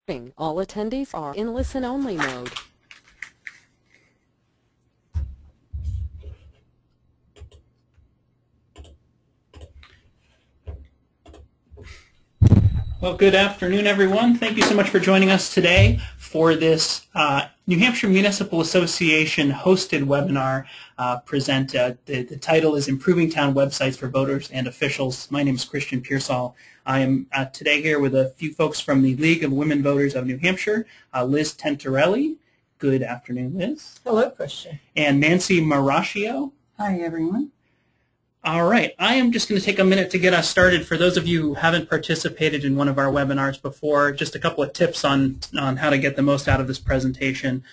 All attendees are in listen-only mode. Well, good afternoon, everyone. Thank you so much for joining us today for this New Hampshire Municipal Association hosted webinar The title is Improving Town Websites for Voters and Officials. My name is Christian Pearsall. I am today here with a few folks from the League of Women Voters of New Hampshire, Liz Tentarelli. Good afternoon, Liz. Hello, Christian. And Nancy Marashio. Hi, everyone. All right, I am just going to take a minute to get us started. For those of you who haven't participated in one of our webinars before, just a couple of tips on how to get the most out of this presentation.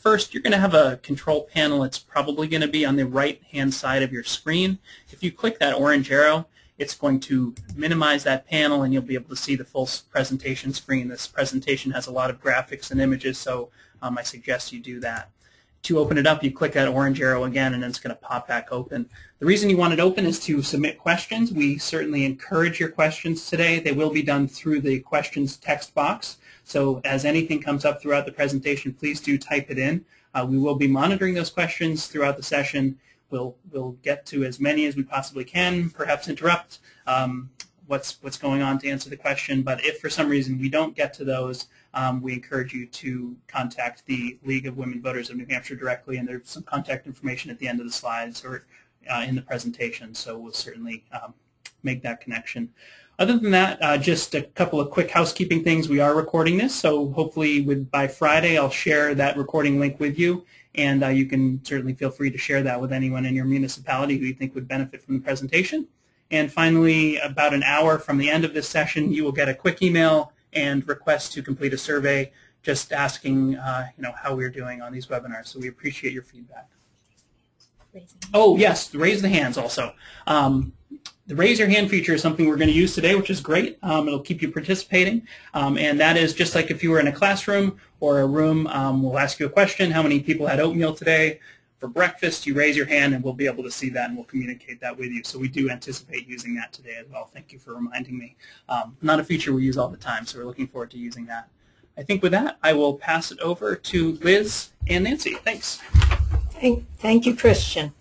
First, you're going to have a control panel. It's probably going to be on the right-hand side of your screen. If you click that orange arrow, it's going to minimize that panel, and you'll be able to see the full presentation screen. This presentation has a lot of graphics and images, so I suggest you do that. To open it up, you click that orange arrow again, and then it's going to pop back open. The reason you want it open is to submit questions. We certainly encourage your questions today. They will be done through the questions text box. So as anything comes up throughout the presentation, please do type it in. We will be monitoring those questions throughout the session. We'll get to as many as we possibly can, perhaps interrupt what's going on to answer the question. But if for some reason we don't get to those, we encourage you to contact the League of Women Voters of New Hampshire directly, and there's some contact information at the end of the slides or in the presentation, so we'll certainly make that connection. Other than that, just a couple of quick housekeeping things. We are recording this, so hopefully by Friday I'll share that recording link with you, and you can certainly feel free to share that with anyone in your municipality who you think would benefit from the presentation. And finally, about an hour from the end of this session, you will get a quick email and request to complete a survey just asking how we're doing on these webinars. So we appreciate your feedback. Oh, yes, raise the hands also. The raise your hand feature is something we're going to use today, which is great. It'll keep you participating. And that is just like if you were in a classroom or a room, we'll ask you a question. How many people had oatmeal today for breakfast? You raise your hand and we'll be able to see that and we'll communicate that with you. So we do anticipate using that today as well. Thank you for reminding me. Not a feature we use all the time, so we're looking forward to using that. I think with that, I will pass it over to Liz and Nancy. Thanks. Thank you, Christian.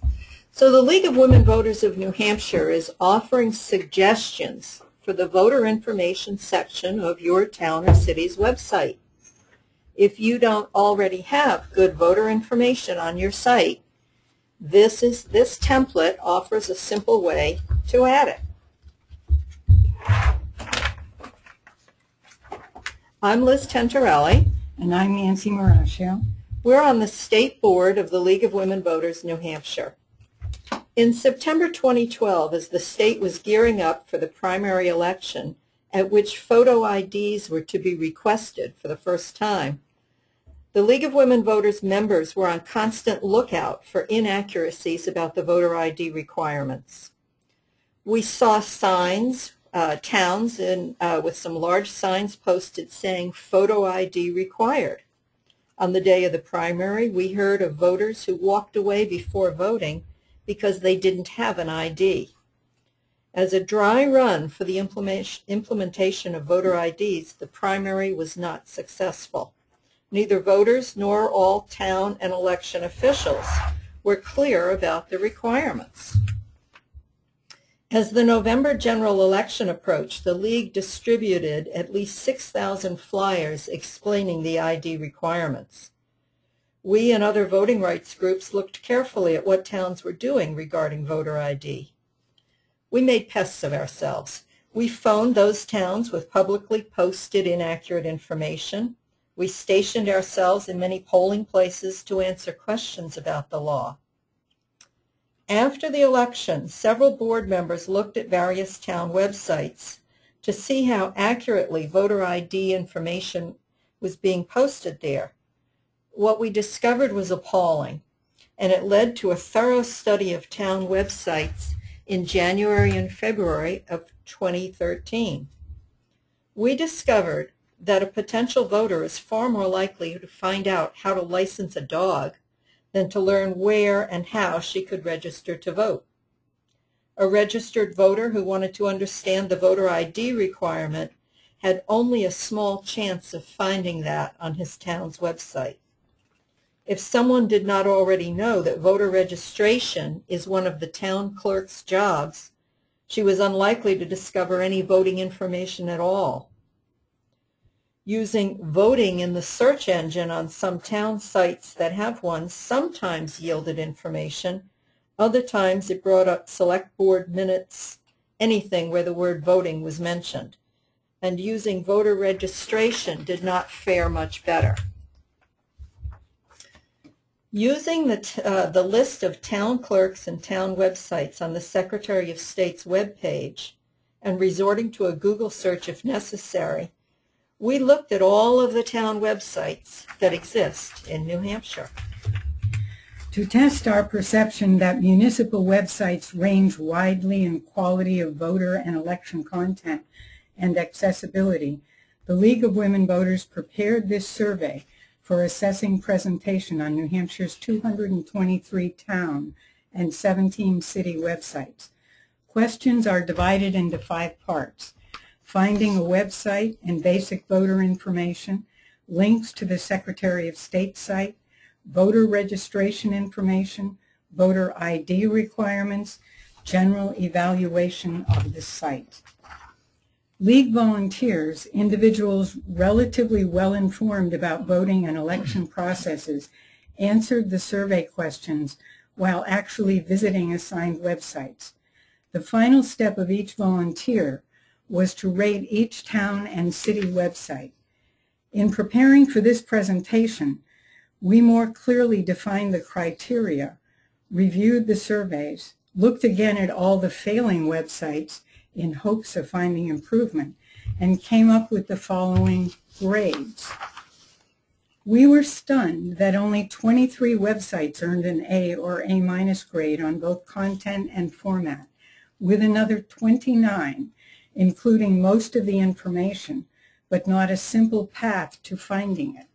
So the League of Women Voters of New Hampshire is offering suggestions for the voter information section of your town or city's website. If you don't already have good voter information on your site, this template offers a simple way to add it. I'm Liz Tentarelli. And I'm Nancy Marashio. We're on the state board of the League of Women Voters New Hampshire. In September 2012, as the state was gearing up for the primary election, at which photo IDs were to be requested for the first time, the League of Women Voters members were on constant lookout for inaccuracies about the voter ID requirements. We saw signs, towns with some large signs posted saying photo ID required. On the day of the primary, we heard of voters who walked away before voting because they didn't have an ID. As a dry run for the implementation of voter IDs, the primary was not successful. Neither voters nor all town and election officials were clear about the requirements. As the November general election approached, the League distributed at least 6,000 flyers explaining the ID requirements. We and other voting rights groups looked carefully at what towns were doing regarding voter ID. We made pests of ourselves. We phoned those towns with publicly posted inaccurate information. We stationed ourselves in many polling places to answer questions about the law. After the election, several board members looked at various town websites to see how accurately voter ID information was being posted there. What we discovered was appalling, and it led to a thorough study of town websites in January and February of 2013. We discovered that a potential voter is far more likely to find out how to license a dog than to learn where and how she could register to vote. A registered voter who wanted to understand the voter ID requirement had only a small chance of finding that on his town's website. If someone did not already know that voter registration is one of the town clerk's jobs, she was unlikely to discover any voting information at all. Using voting in the search engine on some town sites that have one sometimes yielded information. Other times it brought up select board minutes, anything where the word voting was mentioned. And using voter registration did not fare much better. Using the list of town clerks and town websites on the Secretary of State's webpage and resorting to a Google search if necessary, we looked at all of the town websites that exist in New Hampshire. To test our perception that municipal websites range widely in quality of voter and election content and accessibility, the League of Women Voters prepared this survey for assessing presentation on New Hampshire's 223 town and 17 city websites. Questions are divided into 5 parts: finding a website and basic voter information, links to the Secretary of State site, voter registration information, voter ID requirements, general evaluation of the site. League volunteers, individuals relatively well informed about voting and election processes, answered the survey questions while actually visiting assigned websites. The final step of each volunteer was to rate each town and city website. In preparing for this presentation, we more clearly defined the criteria, reviewed the surveys, looked again at all the failing websites in hopes of finding improvement, and came up with the following grades. We were stunned that only 23 websites earned an A or A- grade on both content and format, with another 29 including most of the information, but not a simple path to finding it.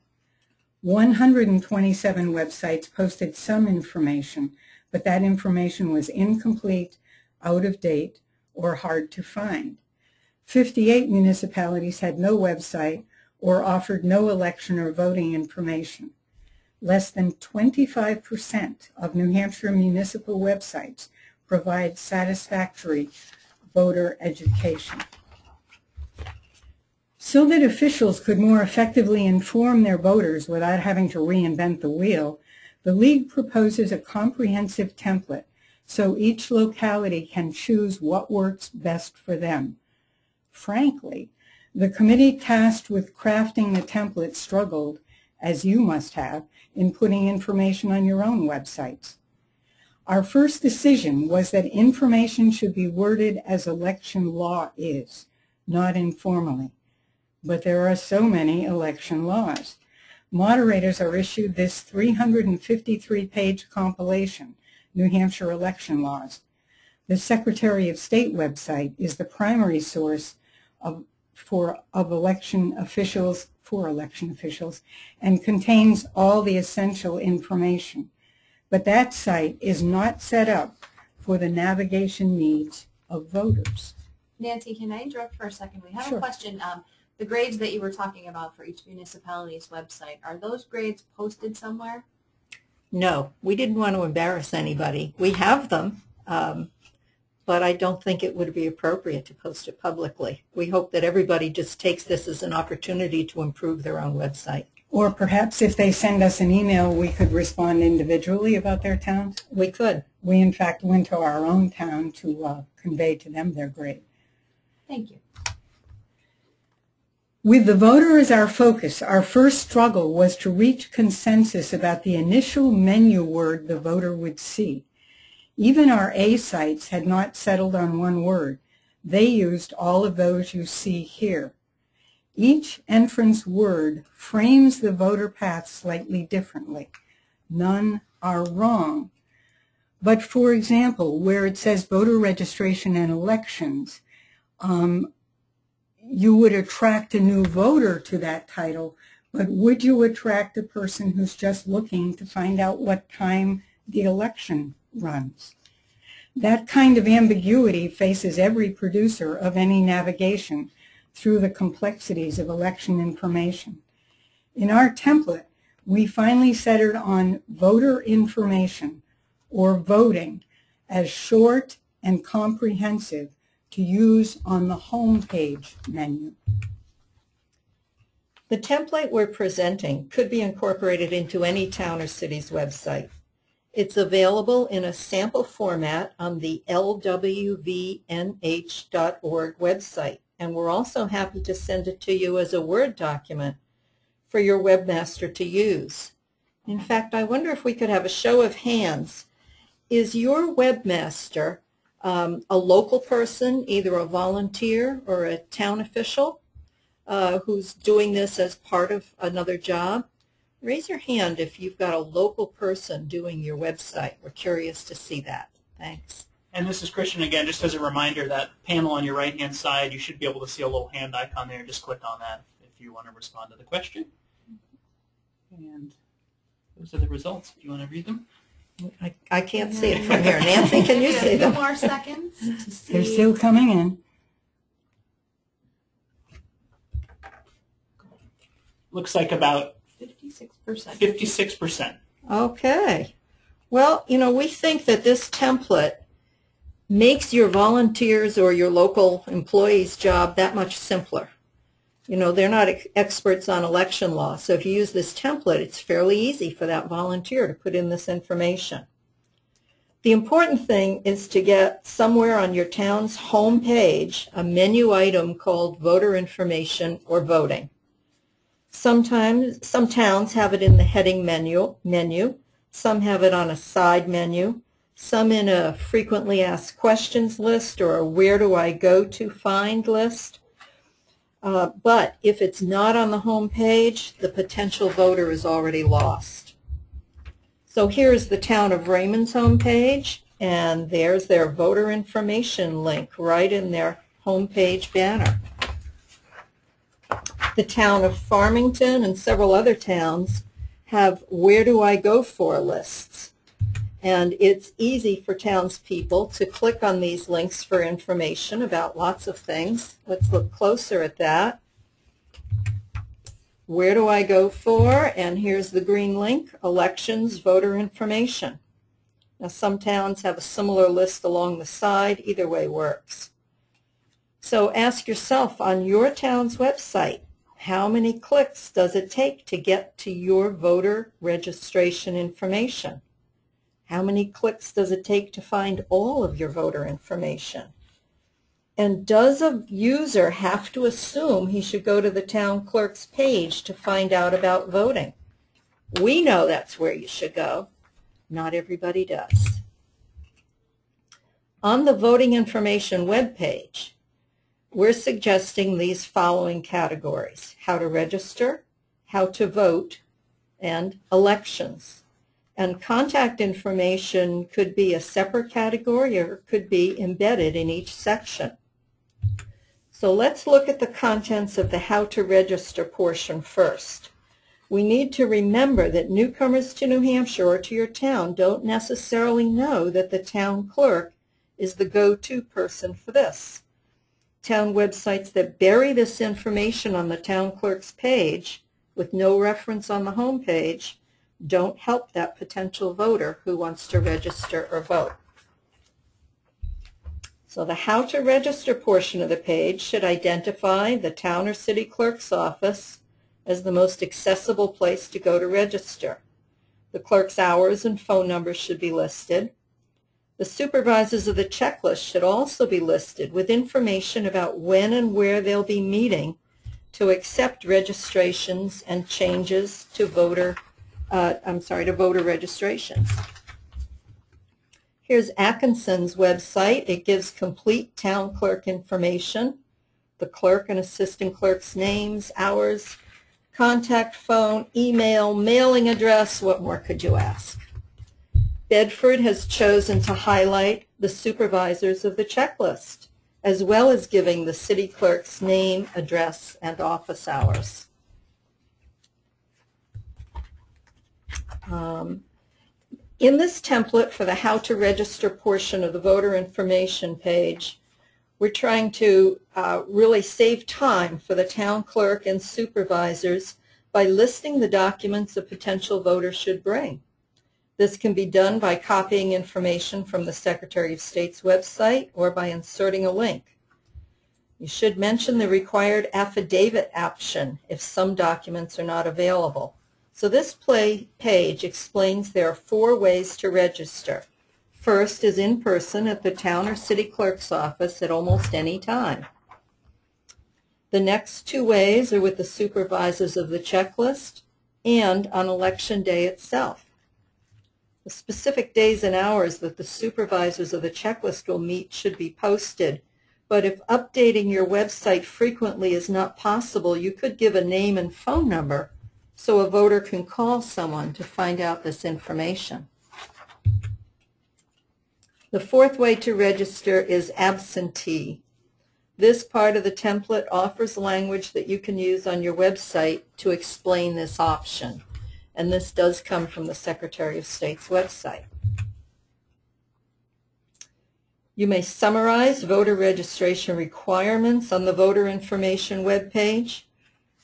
127 websites posted some information, but that information was incomplete, out of date, or hard to find. 58 municipalities had no website or offered no election or voting information. Less than 25% of New Hampshire municipal websites provide satisfactory voter education. So that officials could more effectively inform their voters without having to reinvent the wheel, the League proposes a comprehensive template so each locality can choose what works best for them. Frankly, the committee tasked with crafting the template struggled, as you must have, in putting information on your own websites. Our first decision was that information should be worded as election law is, not informally. But there are so many election laws. Moderators are issued this 353-page compilation, New Hampshire election laws. The Secretary of State website is the primary source of election officials and contains all the essential information. But that site is not set up for the navigation needs of voters. Nancy, can I interrupt for a second? We have Sure. a question. The grades that you were talking about for each municipality's website, are those grades posted somewhere? No, we didn't want to embarrass anybody. We have them, but I don't think it would be appropriate to post it publicly. We hope that everybody just takes this as an opportunity to improve their own website. Or perhaps if they send us an email, we could respond individually about their towns. We could. We, in fact, went to our own town to convey to them their grade. Thank you. With the voter as our focus, our first struggle was to reach consensus about the initial menu word the voter would see. Even our A sites had not settled on one word. They used all of those you see here. Each entrance word frames the voter path slightly differently. None are wrong. But for example, where it says voter registration and elections, you would attract a new voter to that title, but would you attract a person who's just looking to find out what time the election runs? That kind of ambiguity faces every producer of any navigation, through the complexities of election information. In our template, we finally centered on voter information, or voting, as short and comprehensive to use on the home page menu. The template we're presenting could be incorporated into any town or city's website. It's available in a sample format on the lwvnh.org website, and we're also happy to send it to you as a Word document for your webmaster to use. In fact, I wonder if we could have a show of hands. Is your webmaster a local person, either a volunteer or a town official who's doing this as part of another job? Raise your hand if you've got a local person doing your website. We're curious to see that. Thanks. And this is Christian again, just as a reminder, that panel on your right-hand side, you should be able to see a little hand icon there. Just click on that if you want to respond to the question. And those are the results. Do you want to read them? I can't see it from here. Nancy, can you see them? 2 more seconds to see. They're still coming in. Looks like about 56%. 56%. Okay. Well, you know, we think that this template makes your volunteers or your local employees' job that much simpler. You know, they're not experts on election law, so if you use this template, it's fairly easy for that volunteer to put in this information. The important thing is to get somewhere on your town's home page a menu item called voter information or voting. Sometimes some towns have it in the heading menu, some have it on a side menu, some in a frequently asked questions list or a where do I go to find list. But if it's not on the home page, the potential voter is already lost. So here's the town of Raymond's home page, and there's their voter information link right in their home page banner. The town of Farmington and several other towns have where do I go for lists. And it's easy for townspeople to click on these links for information about lots of things. Let's look closer at that. Where do I go for? And here's the green link, elections, voter information. Now some towns have a similar list along the side. Either way works. So ask yourself on your town's website, how many clicks does it take to get to your voter registration information? How many clicks does it take to find all of your voter information? And does a user have to assume he should go to the town clerk's page to find out about voting? We know that's where you should go. Not everybody does. On the voting information webpage, we're suggesting these following categories: how to register, how to vote, and elections. And contact information could be a separate category or could be embedded in each section. So let's look at the contents of the how to register portion first. We need to remember that newcomers to New Hampshire or to your town don't necessarily know that the town clerk is the go-to person for this. Town websites that bury this information on the town clerk's page with no reference on the home page don't help that potential voter who wants to register or vote. So the how to register portion of the page should identify the town or city clerk's office as the most accessible place to go to register. The clerk's hours and phone numbers should be listed. The supervisors of the checklist should also be listed with information about when and where they'll be meeting to accept registrations and changes to voter registrations. Here's Atkinson's website. It gives complete town clerk information, the clerk and assistant clerk's names, hours, contact phone, email, mailing address. What more could you ask? Bedford has chosen to highlight the supervisors of the checklist, as well as giving the city clerk's name, address, and office hours. In this template for the how to register portion of the voter information page, We're trying to really save time for the town clerk and supervisors by listing the documents a potential voter should bring. This can be done by copying information from the Secretary of State's website or by inserting a link. You should mention the required affidavit option if some documents are not available. So this page explains there are 4 ways to register. First is in person at the town or city clerk's office at almost any time. The next 2 ways are with the supervisors of the checklist and on election day itself. The specific days and hours that the supervisors of the checklist will meet should be posted, but if updating your website frequently is not possible, you could give a name and phone number so a voter can call someone to find out this information. The 4th way to register is absentee. This part of the template offers language that you can use on your website to explain this option. And this does come from the Secretary of State's website. You may summarize voter registration requirements on the voter information webpage,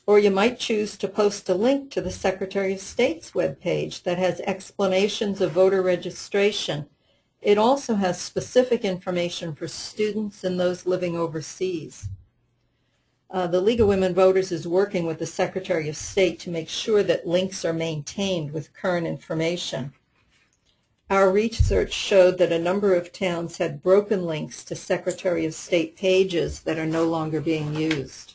or you might choose to post a link to the Secretary of State's webpage that has explanations of voter registration. It also has specific information for students and those living overseas. The League of Women Voters is working with the Secretary of State to make sure that links are maintained with current information. Our research showed that a number of towns had broken links to Secretary of State pages that are no longer being used.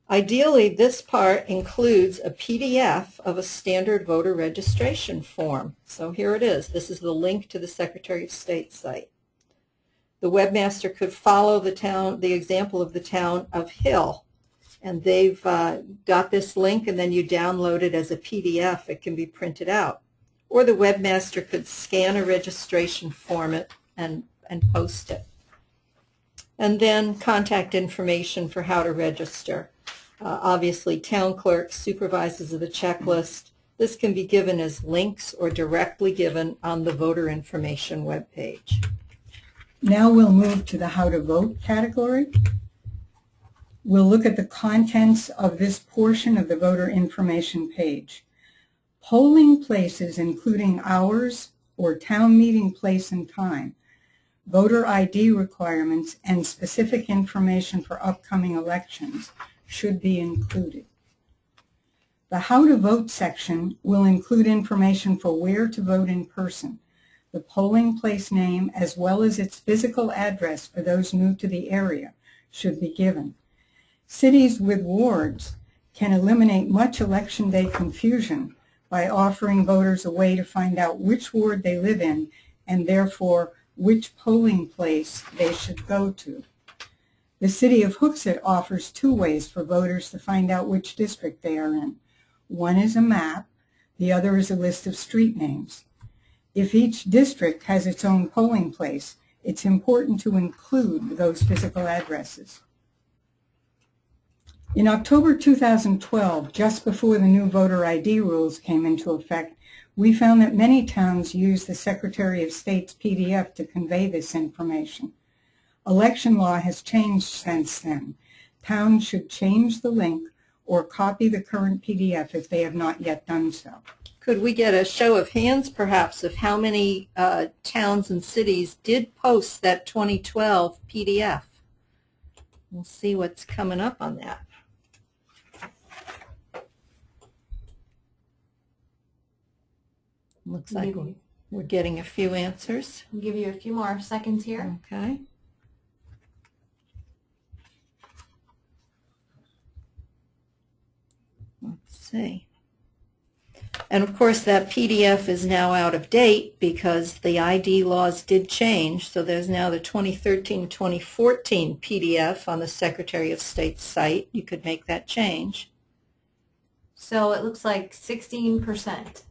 Ideally, this part includes a PDF of a standard voter registration form. So here it is. This is the link to the Secretary of State site. The webmaster could follow the example of the town of Hill, and they've got this link, and then you download it as a PDF. It can be printed out. Or the webmaster could scan a registration form and post it. And then contact information for how to register. Obviously, town clerks, supervisors of the checklist. This can be given as links or directly given on the voter information webpage. Now we'll move to the How to Vote category. We'll look at the contents of this portion of the voter information page. Polling places including hours or town meeting place and time, voter ID requirements, and specific information for upcoming elections should be included. The How to Vote section will include information for where to vote in person, the polling place name, as well as its physical address for those new to the area should be given. Cities with wards can eliminate much election day confusion by offering voters a way to find out which ward they live in and therefore which polling place they should go to. The City of Hooksett offers 2 ways for voters to find out which district they are in. One is a map, the other is a list of street names. If each district has its own polling place, it's important to include those physical addresses. In October 2012, just before the new voter ID rules came into effect, we found that many towns use the Secretary of State's PDF to convey this information. Election law has changed since then. Towns should change the link or copy the current PDF if they have not yet done so. Could we get a show of hands, perhaps, of how many towns and cities did post that 2012 PDF? We'll see what's coming up on that. Looks like we're getting a few answers. I'll give you a few more seconds here. Okay. Let's see. And of course that PDF is now out of date because the ID laws did change. So there's now the 2013-2014 PDF on the Secretary of State's site. You could make that change. So it looks like 16%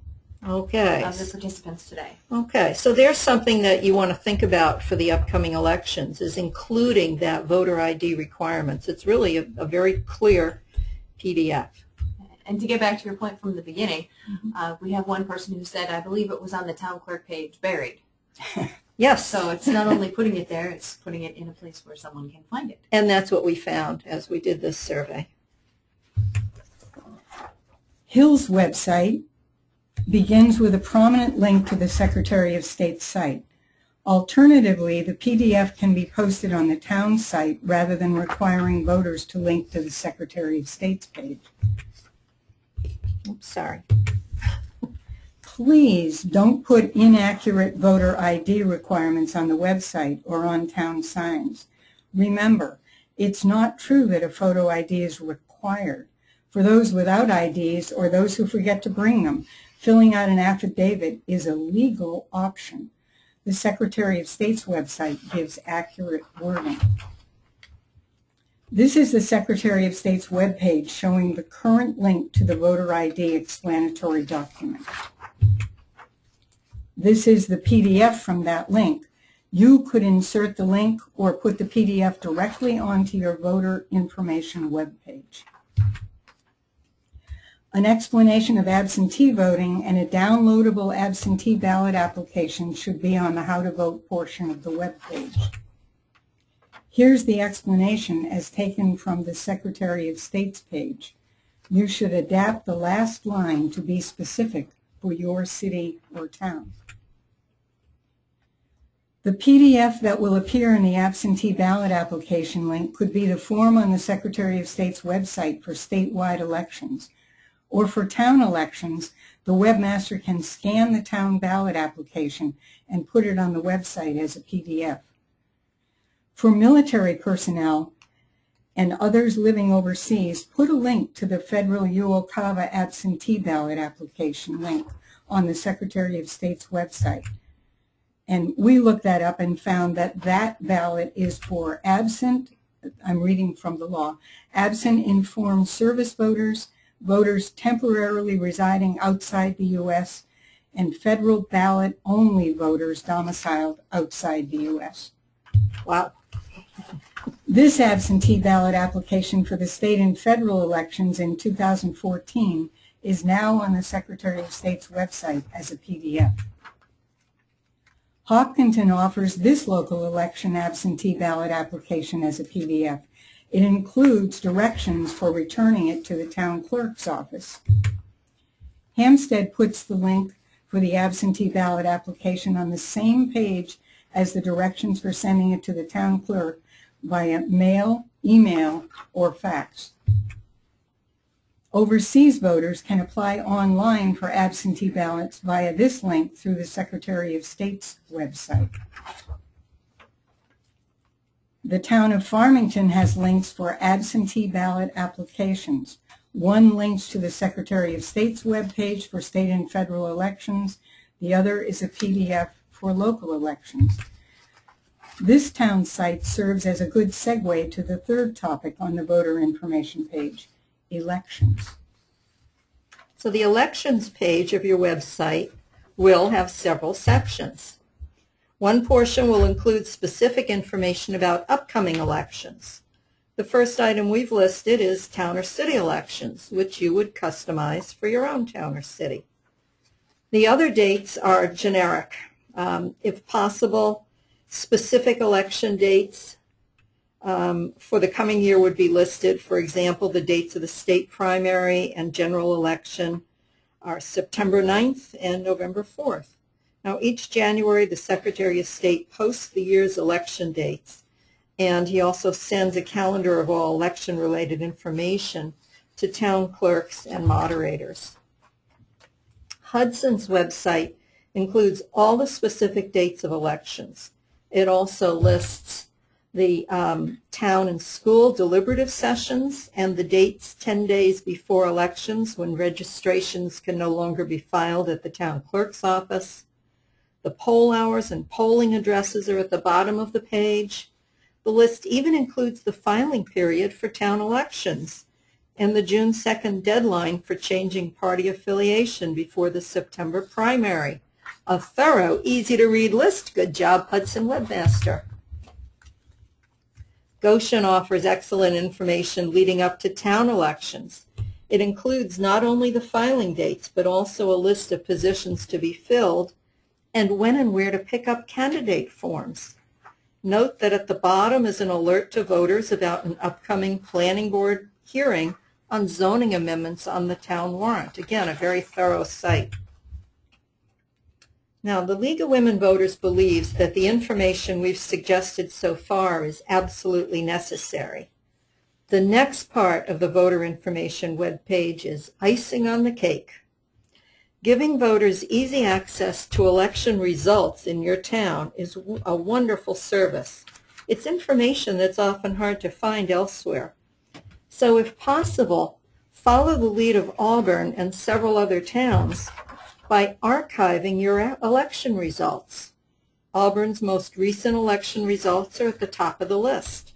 Okay. of the participants today. Okay, so there's something that you want to think about for the upcoming elections, is including that voter ID requirements. It's really a very clear PDF. And to get back to your point from the beginning, we have one person who said, I believe it was on the town clerk page, buried. Yes. So it's not only putting it there, it's putting it in a place where someone can find it. And that's what we found as we did this survey. Hill's website begins with a prominent link to the Secretary of State's site. Alternatively, the PDF can be posted on the town site rather than requiring voters to link to the Secretary of State's page. Oops, sorry. Please don't put inaccurate voter ID requirements on the website or on town signs. Remember, it's not true that a photo ID is required. For those without IDs or those who forget to bring them, filling out an affidavit is a legal option. The Secretary of State's website gives accurate wording. This is the Secretary of State's webpage showing the current link to the voter ID explanatory document. This is the PDF from that link. You could insert the link or put the PDF directly onto your voter information webpage. An explanation of absentee voting and a downloadable absentee ballot application should be on the How to Vote portion of the webpage. Here's the explanation as taken from the Secretary of State's page. You should adapt the last line to be specific for your city or town. The PDF that will appear in the absentee ballot application link could be the form on the Secretary of State's website for statewide elections. Or for town elections, the webmaster can scan the town ballot application and put it on the website as a PDF. For military personnel and others living overseas, put a link to the federal UOCAVA absentee ballot application link on the Secretary of State's website. And we looked that up and found that that ballot is for absent, I'm reading from the law, absent informed service voters, voters temporarily residing outside the U.S., and federal ballot only voters domiciled outside the U.S. Wow. This absentee ballot application for the state and federal elections in 2014 is now on the Secretary of State's website as a PDF. Hopkinton offers this local election absentee ballot application as a PDF. It includes directions for returning it to the town clerk's office. Hampstead puts the link for the absentee ballot application on the same page as the directions for sending it to the town clerk via mail, email, or fax. Overseas voters can apply online for absentee ballots via this link through the Secretary of State's website. The town of Farmington has links for absentee ballot applications. One links to the Secretary of State's webpage for state and federal elections. The other is a PDF for local elections. This town site serves as a good segue to the third topic on the voter information page, elections. So the elections page of your website will have several sections. One portion will include specific information about upcoming elections. The first item we've listed is town or city elections, which you would customize for your own town or city. The other dates are generic. If possible, specific election dates for the coming year would be listed. For example, the dates of the state primary and general election are September 9th and November 4th. Now, each January, the Secretary of State posts the year's election dates, and he also sends a calendar of all election-related information to town clerks and moderators. Hudson's website includes all the specific dates of elections. It also lists the town and school deliberative sessions and the dates 10 days before elections when registrations can no longer be filed at the town clerk's office. The poll hours and polling addresses are at the bottom of the page. The list even includes the filing period for town elections and the June 2nd deadline for changing party affiliation before the September primary. A thorough, easy-to-read list. Good job, Hudson Webmaster. Goshen offers excellent information leading up to town elections. It includes not only the filing dates, but also a list of positions to be filled and when and where to pick up candidate forms. Note that at the bottom is an alert to voters about an upcoming planning board hearing on zoning amendments on the town warrant. Again, a very thorough site. Now, the League of Women Voters believes that the information we've suggested so far is absolutely necessary. The next part of the voter information webpage is icing on the cake. Giving voters easy access to election results in your town is a wonderful service. It's information that's often hard to find elsewhere. So if possible, follow the lead of Auburn and several other towns by archiving your election results. Auburn's most recent election results are at the top of the list.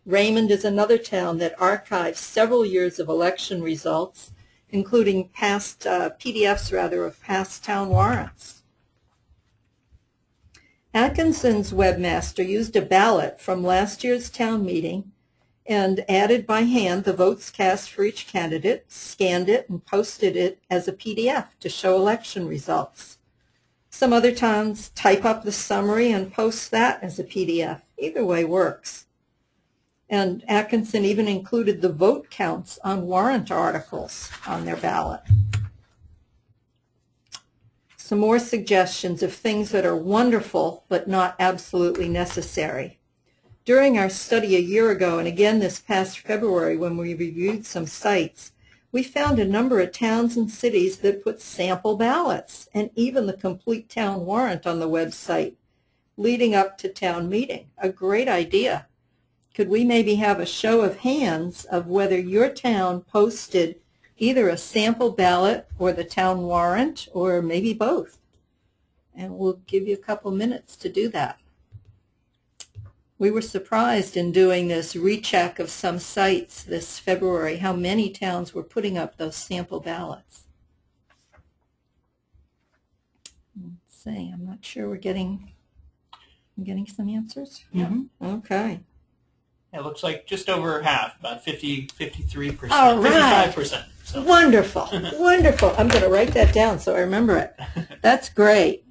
Raymond is another town that archives several years of election results, including past PDFs of past town warrants. Atkinson's webmaster used a ballot from last year's town meeting and added by hand the votes cast for each candidate, scanned it, and posted it as a PDF to show election results. Some other towns type up the summary and post that as a PDF. Either way works. And Atkinson even included the vote counts on warrant articles on their ballot. Some more suggestions of things that are wonderful but not absolutely necessary. During our study a year ago, and again this past February when we reviewed some sites, we found a number of towns and cities that put sample ballots and even the complete town warrant on the website leading up to town meeting. A great idea. Could we maybe have a show of hands of whether your town posted either a sample ballot or the town warrant, or maybe both? And we'll give you a couple minutes to do that. We were surprised in doing this recheck of some sites this February how many towns were putting up those sample ballots. Let's see, I'm not sure we're getting some answers. Yeah. Okay. It looks like just over half, about 53%, All right. 55%. So. Wonderful, wonderful. I'm going to write that down so I remember it. That's great.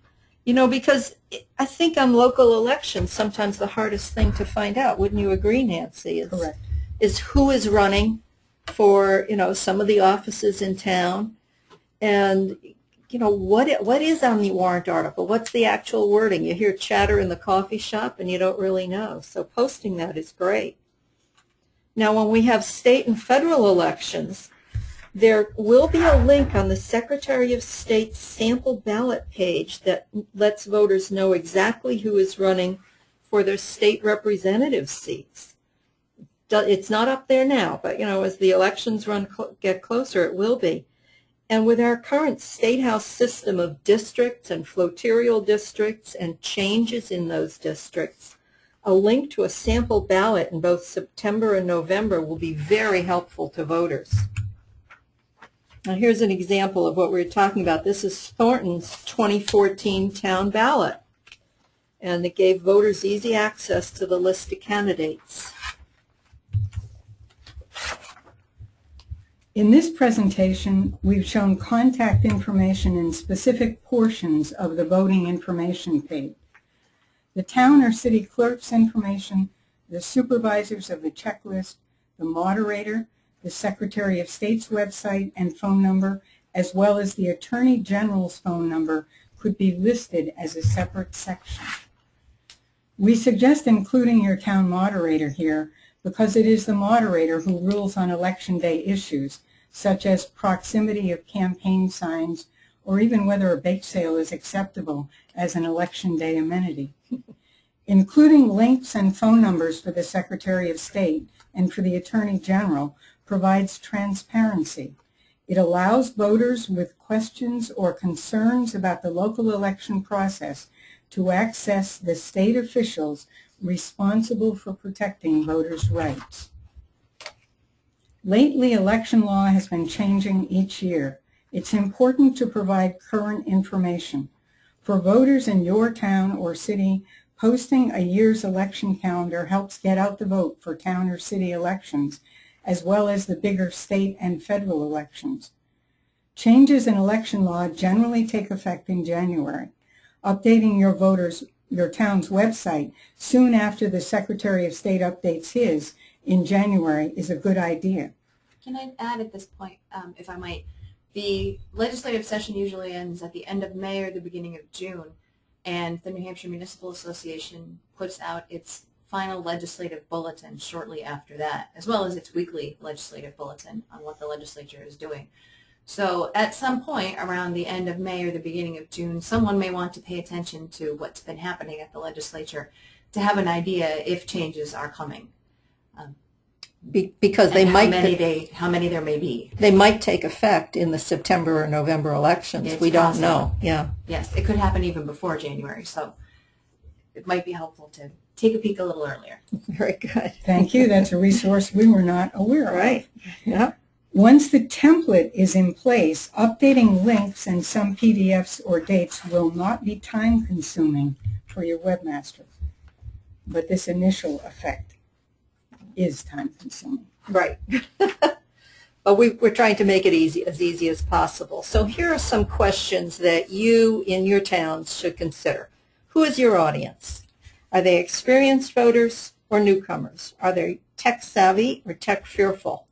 You know, because I think on local elections, sometimes the hardest thing to find out, wouldn't you agree, Nancy? Correct. Is who is running for, you know, some of the offices in town, and, you know, what is on the warrant article? What's the actual wording? You hear chatter in the coffee shop and you don't really know. So posting that is great. Now, when we have state and federal elections, there will be a link on the Secretary of State's sample ballot page that lets voters know exactly who is running for their state representative seats. It's not up there now, but, you know, as the elections get closer, it will be. And with our current state house system of districts and floterial districts and changes in those districts, a link to a sample ballot in both September and November will be very helpful to voters. Now here's an example of what we were talking about. This is Thornton's 2014 town ballot, and it gave voters easy access to the list of candidates. In this presentation, we've shown contact information in specific portions of the voting information page. The town or city clerk's information, the supervisors of the checklist, the moderator, the Secretary of State's website and phone number, as well as the Attorney General's phone number, could be listed as a separate section. We suggest including your town moderator here because it is the moderator who rules on Election Day issues, such as proximity of campaign signs or even whether a bake sale is acceptable as an Election Day amenity. Including links and phone numbers for the Secretary of State and for the Attorney General provides transparency. It allows voters with questions or concerns about the local election process to access the state officials responsible for protecting voters' rights. Lately, election law has been changing each year. It's important to provide current information. For voters in your town or city, posting a year's election calendar helps get out the vote for town or city elections, as well as the bigger state and federal elections. Changes in election law generally take effect in January. Updating your town's website soon after the Secretary of State updates his in January is a good idea. Can I add at this point, if I might, the legislative session usually ends at the end of May or the beginning of June, and the New Hampshire Municipal Association puts out its final legislative bulletin shortly after that, as well as its weekly legislative bulletin on what the legislature is doing. So at some point around the end of May or the beginning of June, someone may want to pay attention to what's been happening at the legislature to have an idea if changes are coming. Because they might, how many there may be. they might take effect in the September or November elections. It's We don't possible. know. Yeah. Yes, it could happen even before January, so it might be helpful to take a peek a little earlier. Very good. Thank you. That's a resource we were not aware of. Right. Yeah. Once the template is in place, updating links and some PDFs or dates will not be time-consuming for your webmaster. But this initial effect is time-consuming. Right. But we're trying to make it as easy as possible. So here are some questions that you in your towns should consider. Who is your audience? Are they experienced voters or newcomers? Are they tech-savvy or tech-fearful?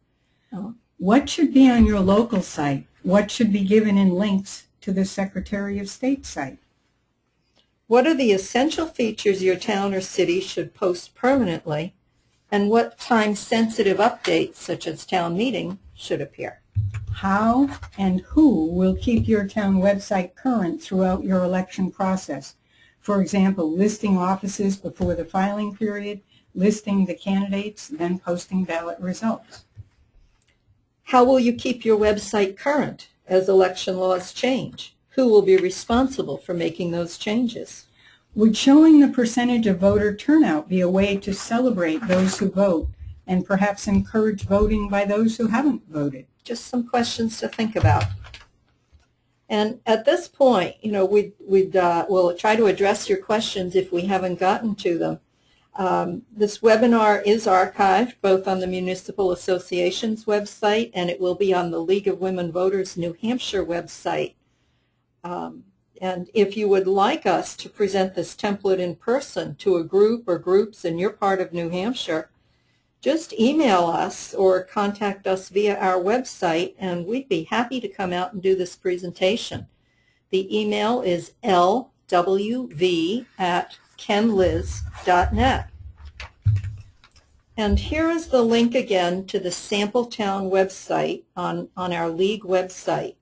What should be on your local site? What should be given in links to the Secretary of State site? What are the essential features your town or city should post permanently? And what time-sensitive updates, such as town meeting, should appear? How and who will keep your town website current throughout your election process? For example, listing offices before the filing period, listing the candidates, then posting ballot results. How will you keep your website current as election laws change? Who will be responsible for making those changes? Would showing the percentage of voter turnout be a way to celebrate those who vote and perhaps encourage voting by those who haven't voted? Just some questions to think about. And at this point, you know, we'll try to address your questions if we haven't gotten to them. This webinar is archived both on the Municipal Association's website and it will be on the League of Women Voters New Hampshire website. And if you would like us to present this template in person to a group or groups in your part of New Hampshire, just email us or contact us via our website and we'd be happy to come out and do this presentation. The email is lwv@kenliz.net. And here is the link again to the sample town website on our League website.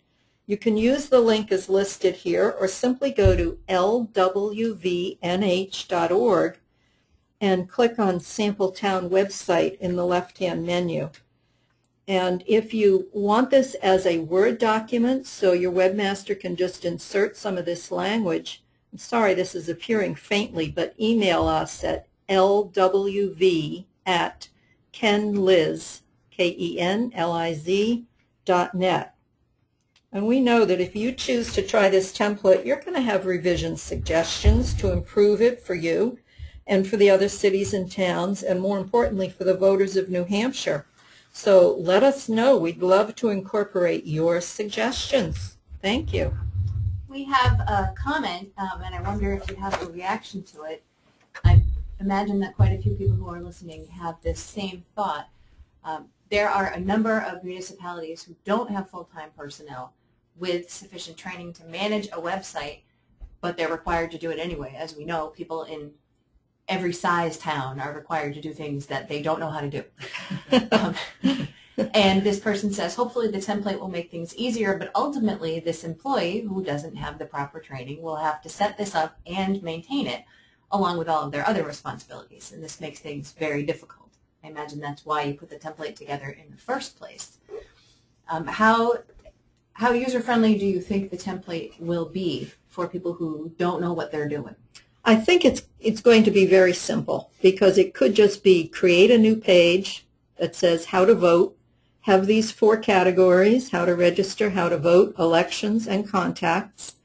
You can use the link as listed here or simply go to lwvnh.org and click on Sample Town Website in the left-hand menu. And if you want this as a Word document so your webmaster can just insert some of this language, I'm sorry this is appearing faintly, but email us at lwv@kenliz, KENLIZ.net. And we know that if you choose to try this template, you're going to have revision suggestions to improve it for you and for the other cities and towns, and more importantly for the voters of New Hampshire. So let us know. We'd love to incorporate your suggestions. Thank you. We have a comment, and I wonder if you have a reaction to it. I imagine that quite a few people who are listening have this same thought. There are a number of municipalities who don't have full-time personnel with sufficient training to manage a website, but they're required to do it anyway. As we know, people in every size town are required to do things that they don't know how to do. And this person says, hopefully the template will make things easier, but ultimately this employee who doesn't have the proper training will have to set this up and maintain it along with all of their other responsibilities, and this makes things very difficult. I imagine that's why you put the template together in the first place. How user-friendly do you think the template will be for people who don't know what they're doing? I think it's going to be very simple because it could just be create a new page that says how to vote, have these 4 categories, how to register, how to vote, elections, and contacts,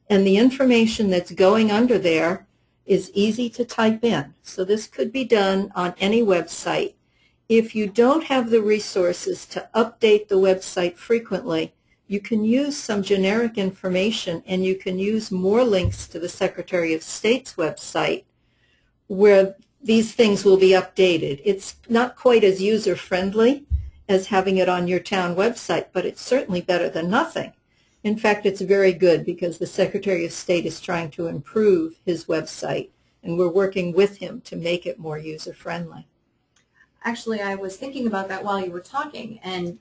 and the information that's going under there is easy to type in. So this could be done on any website. If you don't have the resources to update the website frequently, you can use some generic information, and you can use more links to the Secretary of State's website where these things will be updated. It's not quite as user-friendly as having it on your town website, but it's certainly better than nothing. In fact, it's very good because the Secretary of State is trying to improve his website, and we're working with him to make it more user-friendly. Actually, I was thinking about that while you were talking, and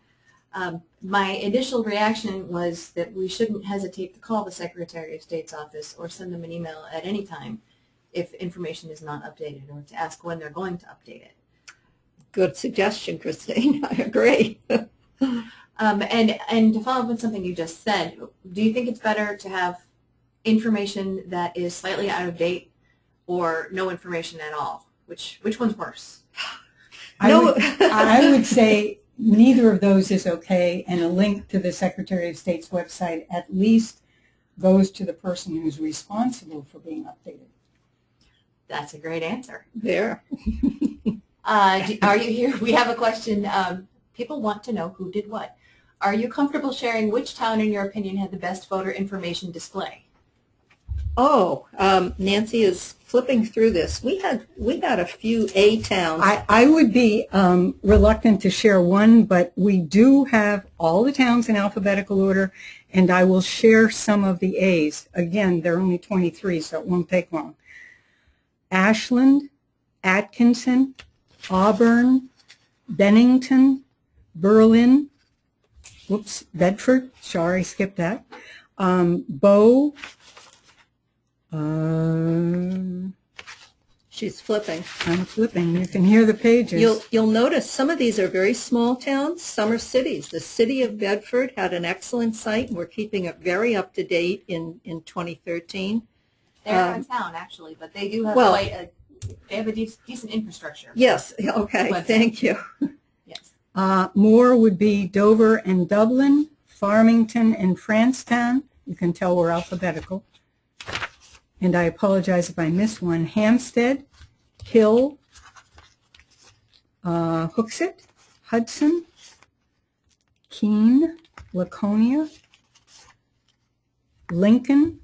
my initial reaction was that we shouldn't hesitate to call the Secretary of State's office or send them an email at any time if information is not updated, or to ask when they're going to update it. Good suggestion, Christine. I agree. And to follow up on something you just said, do you think it's better to have information that is slightly out of date or no information at all? Which one's worse? I would say neither of those is okay, and a link to the Secretary of State's website at least goes to the person who's responsible for being updated. That's a great answer. There. Are you here? We have a question. People want to know who did what. Are you comfortable sharing which town, in your opinion, had the best voter information display? Oh, Nancy is flipping through this. We had a few A towns. I would be reluctant to share one, but we do have all the towns in alphabetical order, and I will share some of the A's. Again, there are only 23, so it won't take long. Ashland, Atkinson, Auburn, Bennington, Berlin, Bedford, sorry, skipped that, Bow, She's flipping. I'm flipping. You can hear the pages. You'll notice some of these are very small towns. Some are cities. The city of Bedford had an excellent site, and we're keeping it very up to date in 2013. They're a town, actually, but they do have they have a decent infrastructure. Yes. Okay. Website. Thank you. Yes. More would be Dover and Dublin, Farmington and Francetown. You can tell we're alphabetical. And I apologize if I missed one. Hampstead, Hill, Hooksett, Hudson, Keene, Laconia, Lincoln.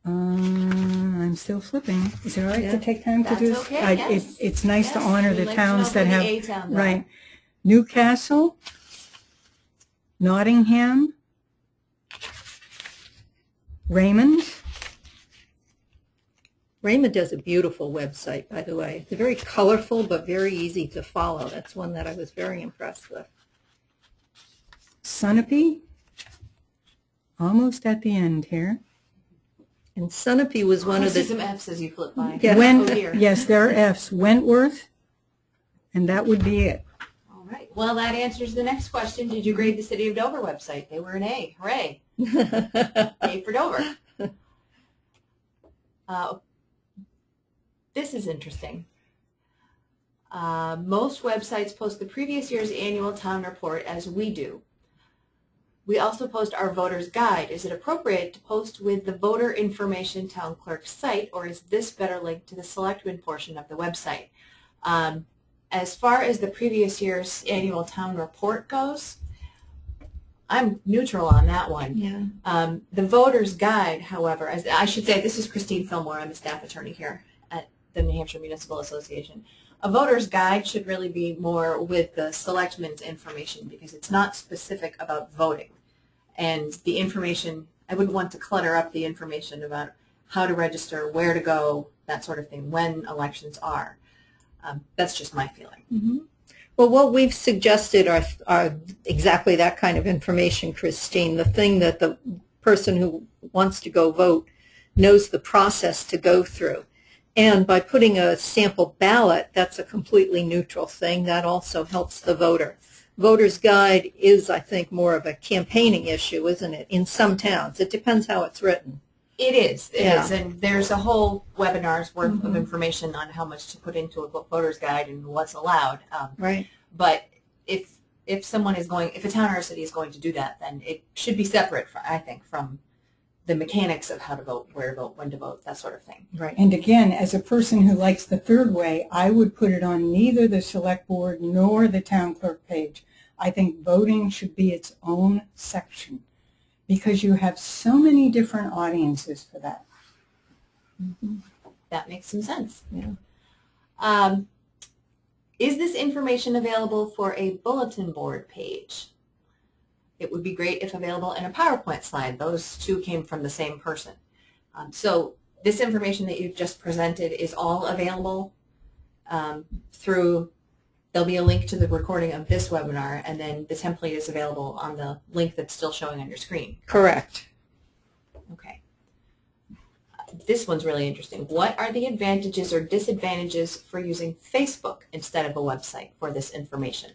I'm still flipping. Is it all right to take time to do this? Okay, yes. It's nice to honor the towns that have, A-town, right. Newcastle, Nottingham, Raymond. Raymond does a beautiful website, by the way. It's very colorful but very easy to follow. That's one that I was very impressed with. Sunapee, almost at the end here. And Sunapee was one of the... some F's as you flip by. Yeah. Yes, there are F's. Wentworth, and that would be it. All right. Well, that answers the next question. Did you grade the City of Dover website? They were an A. Hooray. A for Dover. This is interesting. Most websites post the previous year's annual town report, as we do. We also post our voter's guide. Is it appropriate to post with the voter information town clerk's site, or is this better linked to the selectmen portion of the website? As far as the previous year's annual town report goes, I'm neutral on that one. Yeah. The voter's guide, however, as I should say, this is Christine Fillmore. I'm the staff attorney here at the New Hampshire Municipal Association. A voter's guide should really be more with the selectmen's information because it's not specific about voting. And the information, I wouldn't want to clutter up the information about how to register, where to go, that sort of thing, when elections are. That's just my feeling. Mm-hmm. Well, what we've suggested are exactly that kind of information, Christine. The thing that the person who wants to go vote knows the process to go through. And by putting a sample ballot, that's a completely neutral thing. That also helps the voter. Voter's guide is, I think, more of a campaigning issue, isn't it, in some towns? It depends how it's written. It is. It is. And there's a whole webinar's worth of information on how much to put into a voter's guide and what's allowed. Right. But if someone is going, if a town or a city is going to do that, then it should be separate, I think, from the mechanics of how to vote, where to vote, when to vote, that sort of thing. Right. And again, as a person who likes the third way, I would put it on neither the select board nor the town clerk page. I think voting should be its own section because you have so many different audiences for that. Mm-hmm. That makes some sense. Yeah. Is this information available for a bulletin board page? It would be great if available in a PowerPoint slide. Those two came from the same person. So this information that you've just presented is all available through, there'll be a link to the recording of this webinar, and then the template is available on the link that's still showing on your screen. Correct. Okay. This one's really interesting. What are the advantages or disadvantages for using Facebook instead of a website for this information?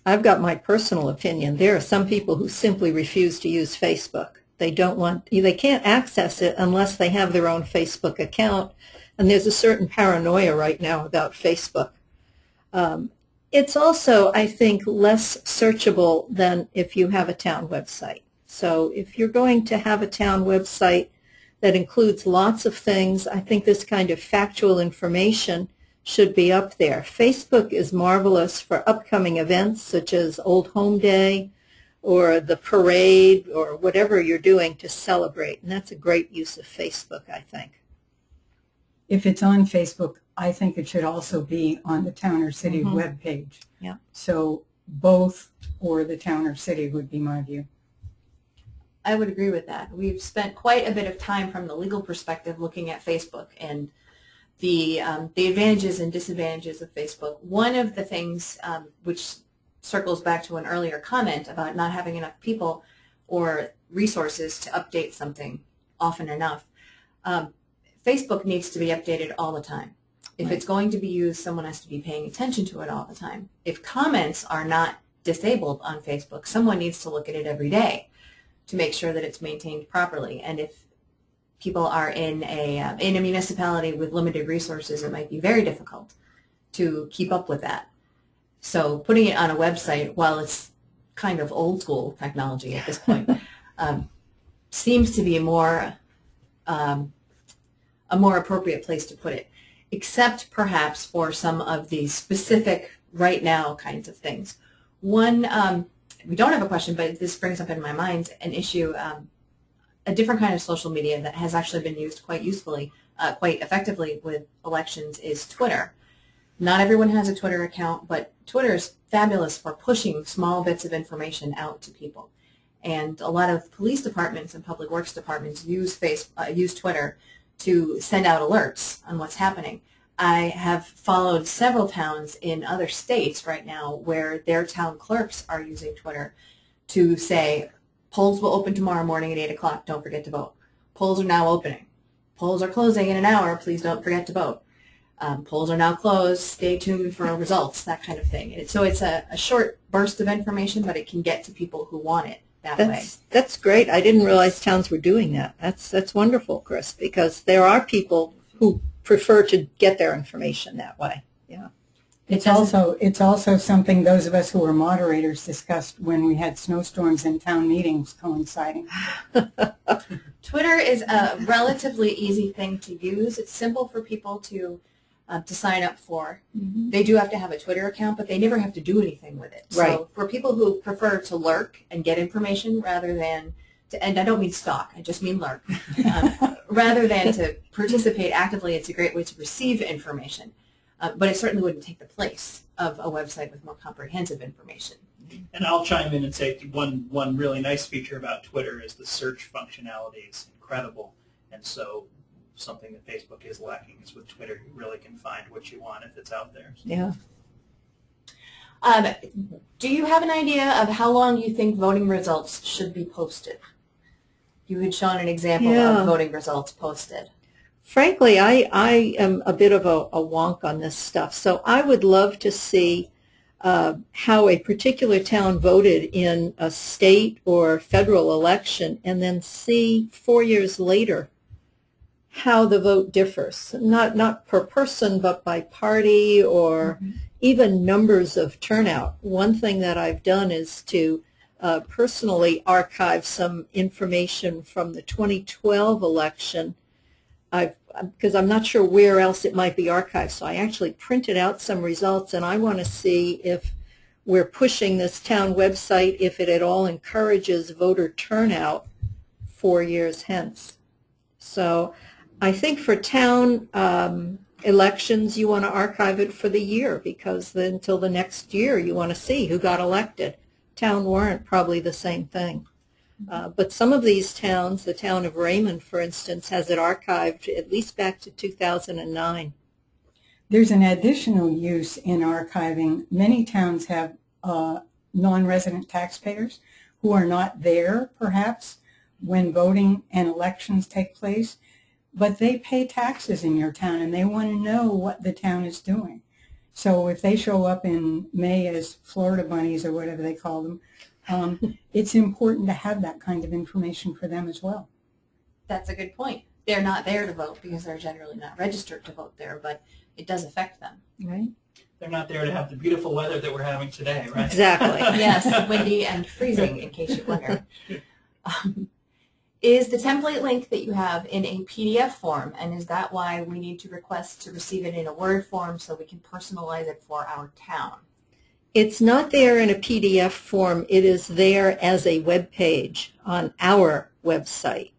I've got my personal opinion. There are some people who simply refuse to use Facebook. They can't access it unless they have their own Facebook account, and there's a certain paranoia right now about Facebook. It's also, I think, less searchable than if you have a town website. So if you're going to have a town website that includes lots of things, I think this kind of factual information should be up there. Facebook is marvelous for upcoming events such as Old Home Day or the parade or whatever you're doing to celebrate, and that's a great use of Facebook, I think. If it's on Facebook, I think it should also be on the town or city webpage. Yeah. So both or the town or city would be my view. I would agree with that. We've spent quite a bit of time from the legal perspective looking at Facebook and the advantages and disadvantages of Facebook. One of the things which circles back to an earlier comment about not having enough people or resources to update something often enough, Facebook needs to be updated all the time. If it's going to be used, someone has to be paying attention to it all the time. If comments are not disabled on Facebook, someone needs to look at it every day to make sure that it's maintained properly. And if people are in a municipality with limited resources, it might be very difficult to keep up with that. So putting it on a website, while it's kind of old school technology at this point, seems to be a more appropriate place to put it, except perhaps for some of the specific right now kinds of things. One, we don't have a question, but this brings up in my mind an issue, a different kind of social media that has actually been used quite usefully, quite effectively with elections is Twitter. Not everyone has a Twitter account, but Twitter is fabulous for pushing small bits of information out to people. And a lot of police departments and public works departments use Twitter to send out alerts on what's happening. I have followed several towns in other states right now where their town clerks are using Twitter to say, polls will open tomorrow morning at 8 o'clock, don't forget to vote. Polls are now opening. Polls are closing in an hour, please don't forget to vote. Polls are now closed, stay tuned for results, that kind of thing. And so it's a short burst of information, but it can get to people who want it that way. That's great. I didn't realize towns were doing that. That's wonderful, Chris, because there are people who prefer to get their information that way. Yeah. It's also something those of us who were moderators discussed when we had snowstorms and town meetings coinciding. Twitter is a relatively easy thing to use. It's simple for people to sign up for. They do have to have a Twitter account, but they never have to do anything with it. Right. So for people who prefer to lurk and get information rather than to, and I don't mean stalk, I just mean lurk, rather than to participate actively, it's a great way to receive information. But it certainly wouldn't take the place of a website with more comprehensive information. And I'll chime in and say one really nice feature about Twitter is the search functionality is incredible. And so something that Facebook is lacking is with Twitter, you really can find what you want if it's out there. Yeah. Do you have an idea of how long you think voting results should be posted? You had shown an example of voting results posted. Frankly, I am a bit of a wonk on this stuff, so I would love to see how a particular town voted in a state or federal election and then see 4 years later how the vote differs, not per person, but by party or even numbers of turnout. One thing that I've done is to personally archive some information from the 2012 election, because I'm not sure where else it might be archived. So I actually printed out some results, and I want to see if we're pushing this town website if it at all encourages voter turnout 4 years hence. So I think for town elections, you want to archive it for the year, because then until the next year you want to see who got elected. Town warrant, probably the same thing. But some of these towns, the town of Raymond, for instance, has it archived at least back to 2009. There's an additional use in archiving. Many towns have non-resident taxpayers who are not there, perhaps, when voting and elections take place, but they pay taxes in your town and they want to know what the town is doing. So if they show up in May as Florida bunnies or whatever they call them, it's important to have that kind of information for them as well. That's a good point. They're not there to vote because they're generally not registered to vote there, but it does affect them. Right? They're not there to have the beautiful weather that we're having today, right? Exactly. Yes, windy and freezing, in case you wonder. Is the template link that you have in a PDF form, and is that why we need to request to receive it in a Word form so we can personalize it for our town? It's not there in a PDF form. It is there as a web page on our website.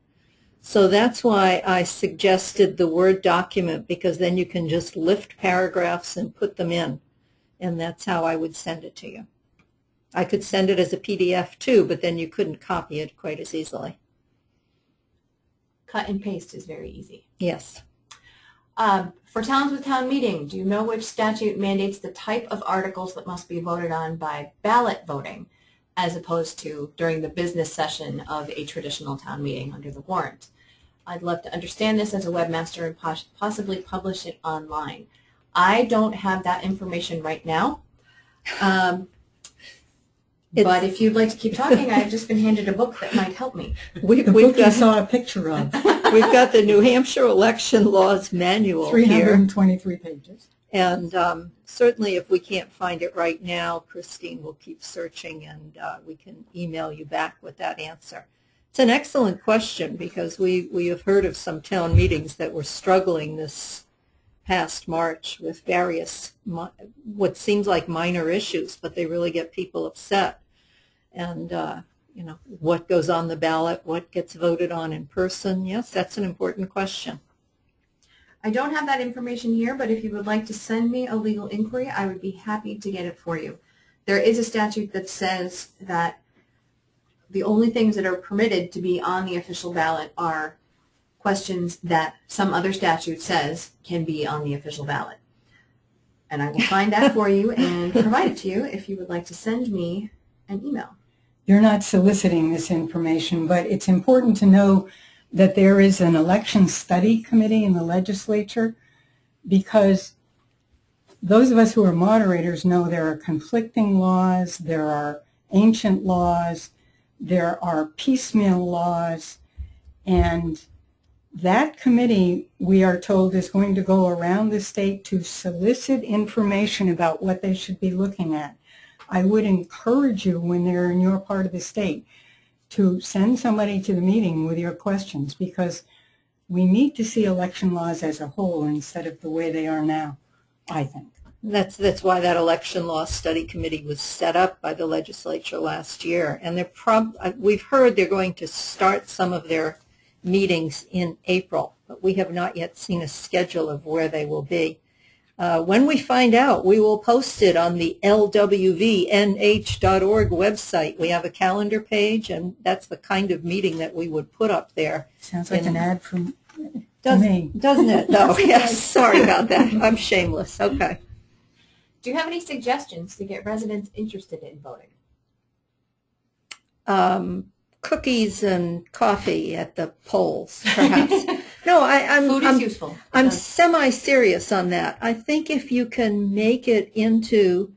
So that's why I suggested the Word document, because then you can just lift paragraphs and put them in. And that's how I would send it to you. I could send it as a PDF too, but then you couldn't copy it quite as easily. Cut and paste is very easy. Yes. For towns with town meeting, do you know which statute mandates the type of articles that must be voted on by ballot voting, as opposed to during the business session of a traditional town meeting under the warrant? I'd love to understand this as a webmaster and possibly publish it online. I don't have that information right now. But if you'd like to keep talking, I've just been handed a book that might help me. We've I saw a picture of. We've got the New Hampshire Election Laws Manual 323 pages. And certainly if we can't find it right now, Christine will keep searching and we can email you back with that answer. It's an excellent question, because we have heard of some town meetings that were struggling this past March with various what seems like minor issues, but they really get people upset. And, you know, what goes on the ballot, what gets voted on in person. Yes, that's an important question. I don't have that information here, but if you would like to send me a legal inquiry, I would be happy to get it for you. There is a statute that says that the only things that are permitted to be on the official ballot are questions that some other statute says can be on the official ballot. And I will find that for you and provide it to you if you would like to send me an email. You're not soliciting this information, but it's important to know that there is an election study committee in the legislature, because those of us who are moderators know there are conflicting laws, there are ancient laws, there are piecemeal laws, and that committee, we are told, is going to go around the state to solicit information about what they should be looking at. I would encourage you, when they're in your part of the state, to send somebody to the meeting with your questions, because we need to see election laws as a whole instead of the way they are now, I think. That's why that election law study committee was set up by the legislature last year. And we've heard they're going to start some of their meetings in April, but we have not yet seen a schedule of where they will be. When we find out, we will post it on the lwvnh.org website. We have a calendar page, and that's the kind of meeting that we would put up there. Sounds like an ad from me. Doesn't it? No, yes, sorry about that. I'm shameless. Okay. Do you have any suggestions to get residents interested in voting? Cookies and coffee at the polls, perhaps. No, Food is useful. I'm semi-serious on that. I think if you can make it into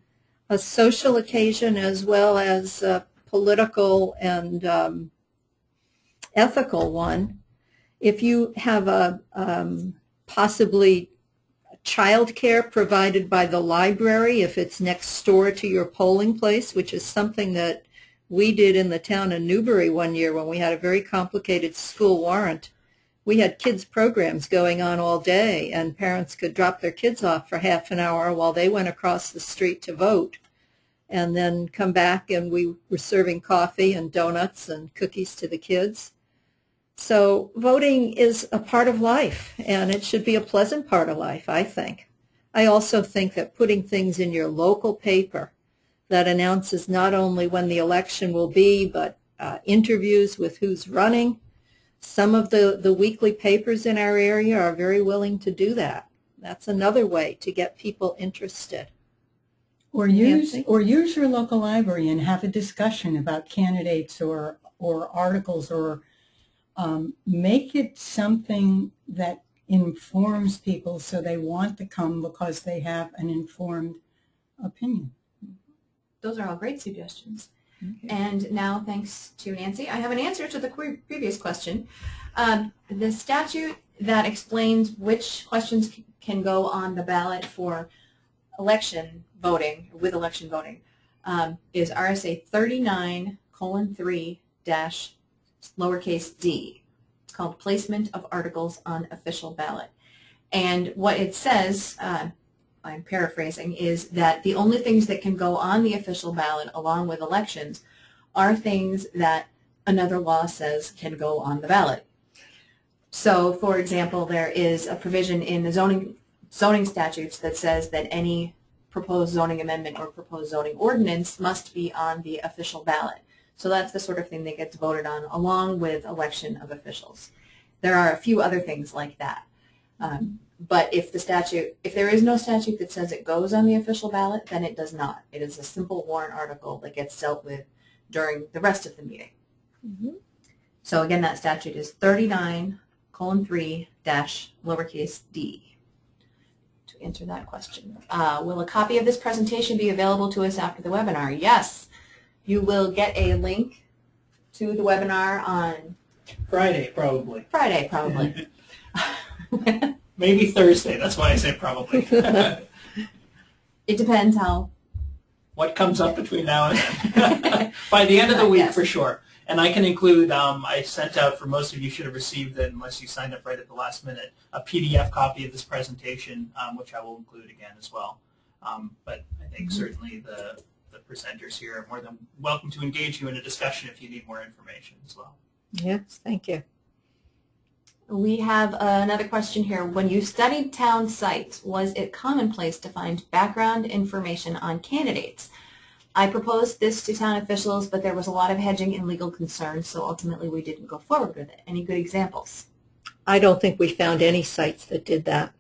a social occasion as well as a political and ethical one, if you have a possibly childcare provided by the library, if it's next door to your polling place, which is something that we did in the town of Newbury one year when we had a very complicated school warrant. We had kids programs going on all day, and parents could drop their kids off for half an hour while they went across the street to vote. and then come back and we were serving coffee and donuts and cookies to the kids. So voting is a part of life, and it should be a pleasant part of life, I think. I also think that putting things in your local paper that announces not only when the election will be, but interviews with who's running. Some of the weekly papers in our area are very willing to do that. That's another way to get people interested. Or use your local library and have a discussion about candidates or articles, or make it something that informs people so they want to come because they have an informed opinion. Those are all great suggestions. Okay. And now, thanks to Nancy, I have an answer to the previous question. The statute that explains which questions can go on the ballot for election voting, with election voting, is RSA 39:3-d. It's called Placement of Articles on Official Ballot. And what it says, I'm paraphrasing, is that the only things that can go on the official ballot along with elections are things that another law says can go on the ballot. So, for example, there is a provision in the zoning statutes that says that any proposed zoning amendment or proposed zoning ordinance must be on the official ballot. So that's the sort of thing that gets voted on along with election of officials. There are a few other things like that. But if there is no statute that says it goes on the official ballot, then it does not. It is a simple warrant article that gets dealt with during the rest of the meeting. Mm-hmm. So again, that statute is 39:3-d. To answer that question. Will a copy of this presentation be available to us after the webinar? Yes. You will get a link to the webinar on Friday, probably. Friday, probably. Maybe Thursday. That's why I say probably. It depends how. What comes up between now and then. By the end of the week, Yes. for sure. And I can include, I sent out, for most of you should have received it, unless you signed up right at the last minute, a PDF copy of this presentation, which I will include again as well. But I think certainly the presenters here are more than welcome to engage you in a discussion if you need more information as well. Yes, thank you. We have another question here. When you studied town sites, was it commonplace to find background information on candidates? I proposed this to town officials, but there was a lot of hedging and legal concerns, so ultimately we didn't go forward with it. Any good examples? I don't think we found any sites that did that.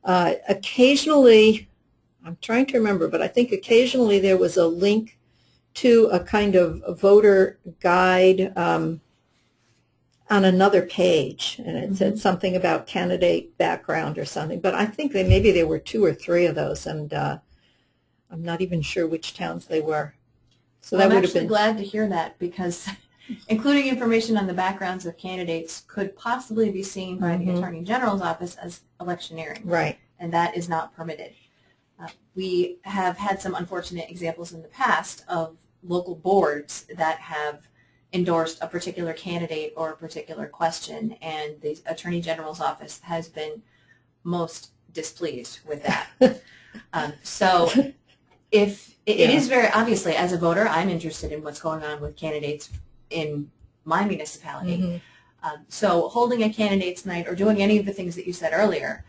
Occasionally, I'm trying to remember, but I think occasionally there was a link to a kind of voter guide on another page, and it said something about candidate background or something. But I think that maybe there were 2 or 3 of those, and I'm not even sure which towns they were. So that I'm would have actually been glad to hear that, because including information on the backgrounds of candidates could possibly be seen by the Attorney General's office as electioneering. right. And that is not permitted. We have had some unfortunate examples in the past of local boards that have endorsed a particular candidate or a particular question, and the Attorney General's office has been most displeased with that. So if it is very obviously, as a voter, I'm interested in what's going on with candidates in my municipality. So holding a candidates night or doing any of the things that you said earlier,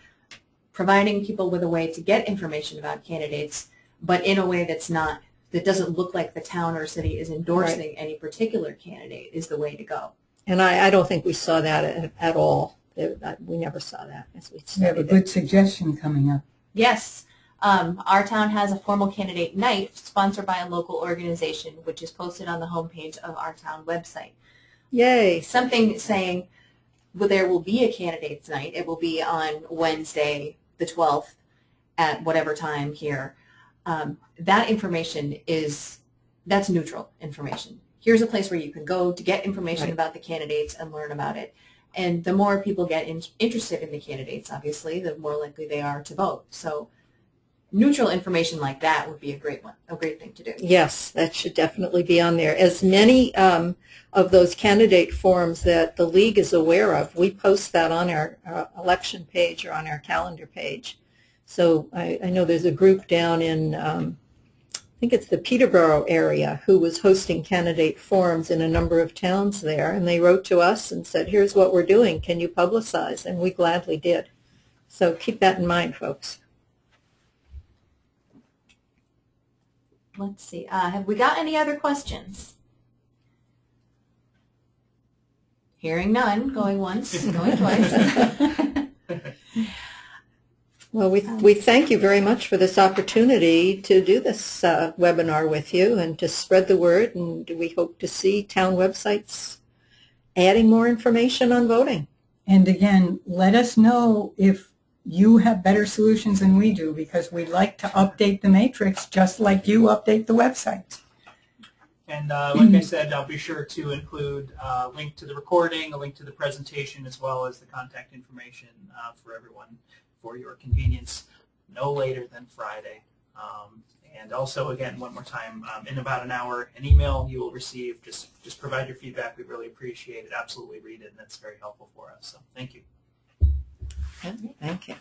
providing people with a way to get information about candidates, but in a way that doesn't look like the town or city is endorsing any particular candidate, is the way to go. And I don't think we saw that at all. We never saw that as we We have a studied good it. suggestion coming up. Yes. Our town has a formal candidate night sponsored by a local organization, which is posted on the homepage of our town website. Yay. Something saying, well, there will be a candidates night. It will be on Wednesday, the 12th, at whatever time here. That information that's neutral information. Here's a place where you can go to get information about the candidates and learn about it. And the more people get interested in the candidates, obviously, the more likely they are to vote. So neutral information like that would be a great thing to do. Yes, that should definitely be on there. As many of those candidate forms that the League is aware of, we post that on our election page or on our calendar page. So I know there's a group down in think it's the Peterborough area, who was hosting candidate forums in a number of towns there, and they wrote to us and said, here's what we're doing, can you publicize? And we gladly did. So keep that in mind, folks. Let's see. Have we got any other questions? Hearing none. Going once, going twice. Well, we thank you very much for this opportunity to do this webinar with you and to spread the word, and we hope to see town websites adding more information on voting. And again, let us know if you have better solutions than we do, because we'd like to update the matrix just like you update the website. And like I said, I'll be sure to include a link to the recording, a link to the presentation, as well as the contact information for everyone for your convenience, no later than Friday. And also, again, one more time, in about an hour, an email you will receive. Just provide your feedback. We really appreciate it. Absolutely read it, and that's very helpful for us. So thank you. Thank you.